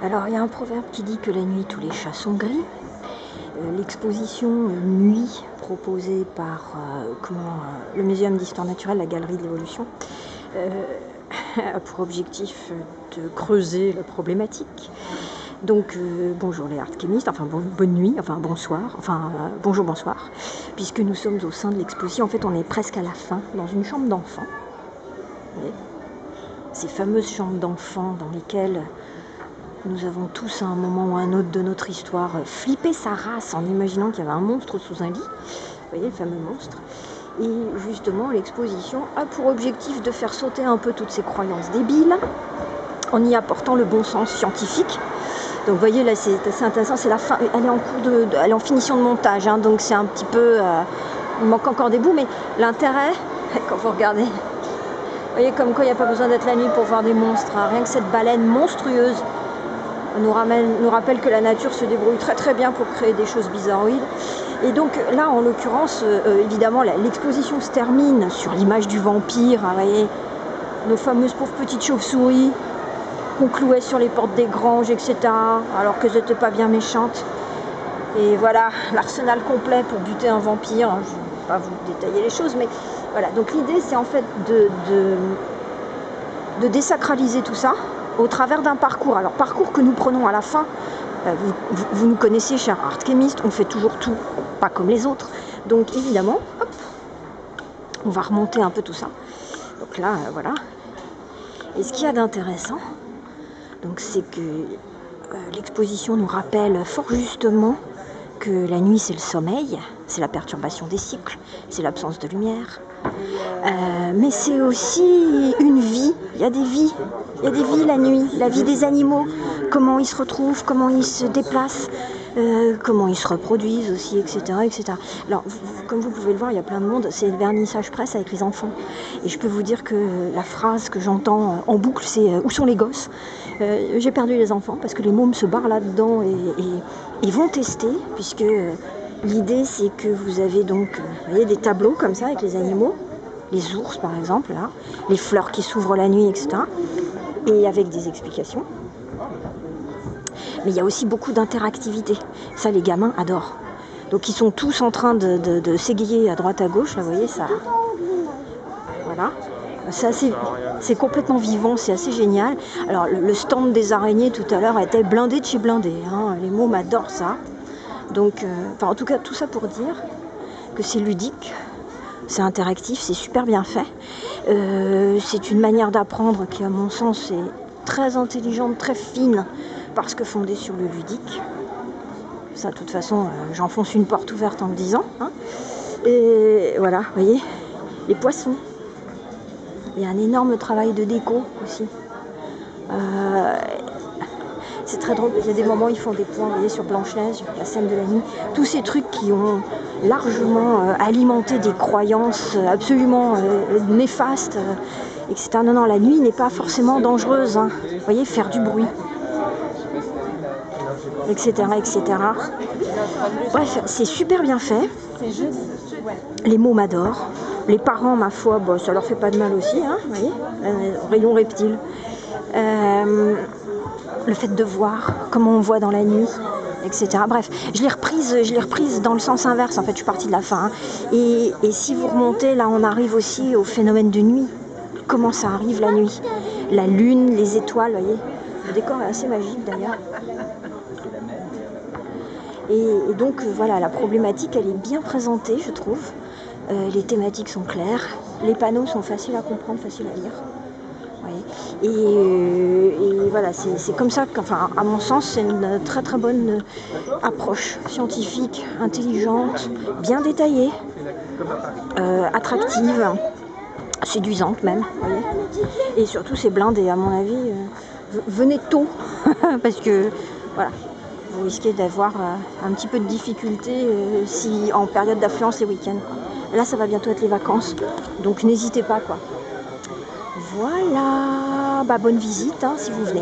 Alors, il y a un proverbe qui dit que la nuit, tous les chats sont gris. L'exposition Nuit, proposée par le Muséum d'Histoire Naturelle, la Galerie de l'Évolution, a pour objectif de creuser la problématique. Donc, bonjour les artchémistes, enfin bonne nuit, enfin bonsoir, bonjour, bonsoir, puisque nous sommes au sein de l'exposition. En fait, on est presque à la fin, dans une chambre d'enfants. Ces fameuses chambres d'enfants dans lesquelles nous avons tous à un moment ou à un autre de notre histoire flippé sa race en imaginant qu'il y avait un monstre sous un lit. Vous voyez, le fameux monstre. Et justement, l'exposition a pour objectif de faire sauter un peu toutes ces croyances débiles en y apportant le bon sens scientifique. Donc vous voyez, là c'est assez intéressant, c'est la fin, elle est en finition de montage, hein, donc c'est un petit peu, il manque encore des bouts, mais l'intérêt, quand vous regardez, vous voyez comme quoi il n'y a pas besoin d'être la nuit pour voir des monstres, hein, rien que cette baleine monstrueuse nous rappelle que la nature se débrouille très très bien pour créer des choses bizarroïdes. Et donc là, en l'occurrence, évidemment, l'exposition se termine sur l'image du vampire, hein, vous voyez, nos fameuses pauvres petites chauves-souris qu'on clouait sur les portes des granges, etc., alors qu'elles n'étaient pas bien méchantes. Et voilà, l'arsenal complet pour buter un vampire. Je ne vais pas vous détailler les choses, mais voilà. Donc l'idée, c'est en fait de désacraliser tout ça au travers d'un parcours. Alors, parcours que nous prenons à la fin, vous nous connaissez, chers artchémistes, on fait toujours tout, pas comme les autres. Donc, évidemment, hop, on va remonter un peu tout ça. Donc là, voilà. Et ce qu'il y a d'intéressant, donc, c'est que l'exposition nous rappelle fort justement que la nuit, c'est le sommeil, c'est la perturbation des cycles, c'est l'absence de lumière. Mais c'est aussi une vie, il y a des vies la nuit, la vie des animaux, comment ils se retrouvent, comment ils se déplacent, comment ils se reproduisent aussi, etc. etc. Alors, comme vous pouvez le voir, il y a plein de monde, c'est le vernissage presse avec les enfants. Et je peux vous dire que la phrase que j'entends en boucle, c'est « Où sont les gosses ?» J'ai perdu les enfants parce que les mômes se barrent là-dedans et vont tester, puisque l'idée c'est que vous avez donc vous voyez, des tableaux comme ça avec les animaux, les ours par exemple, là, les fleurs qui s'ouvrent la nuit, etc. Et avec des explications. Mais il y a aussi beaucoup d'interactivité. Ça, les gamins adorent. Donc ils sont tous en train de s'égayer à droite à gauche, là, vous voyez ça. Voilà. C'est complètement vivant, c'est assez génial. Alors le stand des araignées tout à l'heure était blindé de chez blindé, hein. Les mômes adorent ça. Donc, en tout cas, tout ça pour dire que c'est ludique, c'est interactif, c'est super bien fait. C'est une manière d'apprendre qui, à mon sens, est très intelligente, très fine, parce que fondée sur le ludique. Ça, de toute façon, j'enfonce une porte ouverte en le disant, hein. Et voilà, vous voyez, les poissons. Il y a un énorme travail de déco aussi. C'est très drôle, il y a des moments où ils font des points, vous voyez, sur Blanche-Neige, la scène de la nuit. Tous ces trucs qui ont largement alimenté des croyances absolument néfastes, etc. Non, la nuit n'est pas forcément dangereuse, hein. Vous voyez, faire du bruit, etc., etc. Bref, c'est super bien fait. Les mômes adorent. Les parents, ma foi, bon, ça leur fait pas de mal aussi, hein, vous voyez, rayon reptile. Le fait de voir comment on voit dans la nuit, etc. Bref, je l'ai reprise dans le sens inverse, en fait, je suis partie de la fin. Hein. Et si vous remontez, là, on arrive aussi au phénomène de nuit. Comment ça arrive la nuit? La lune, les étoiles, vous voyez. Le décor est assez magique, d'ailleurs. Et donc, voilà, la problématique, elle est bien présentée, je trouve. Les thématiques sont claires, les panneaux sont faciles à comprendre, faciles à lire. Ouais. Et voilà, c'est comme ça qu'enfin, à mon sens, c'est une très très bonne approche scientifique, intelligente, bien détaillée, attractive, séduisante même. Voyez. Et surtout, c'est blindé, à mon avis. Venez tôt, parce que voilà, vous risquez d'avoir un petit peu de difficulté si en période d'affluence les week-ends. Là, ça va bientôt être les vacances, donc n'hésitez pas, quoi. Voilà, bah, bonne visite, hein, si vous venez.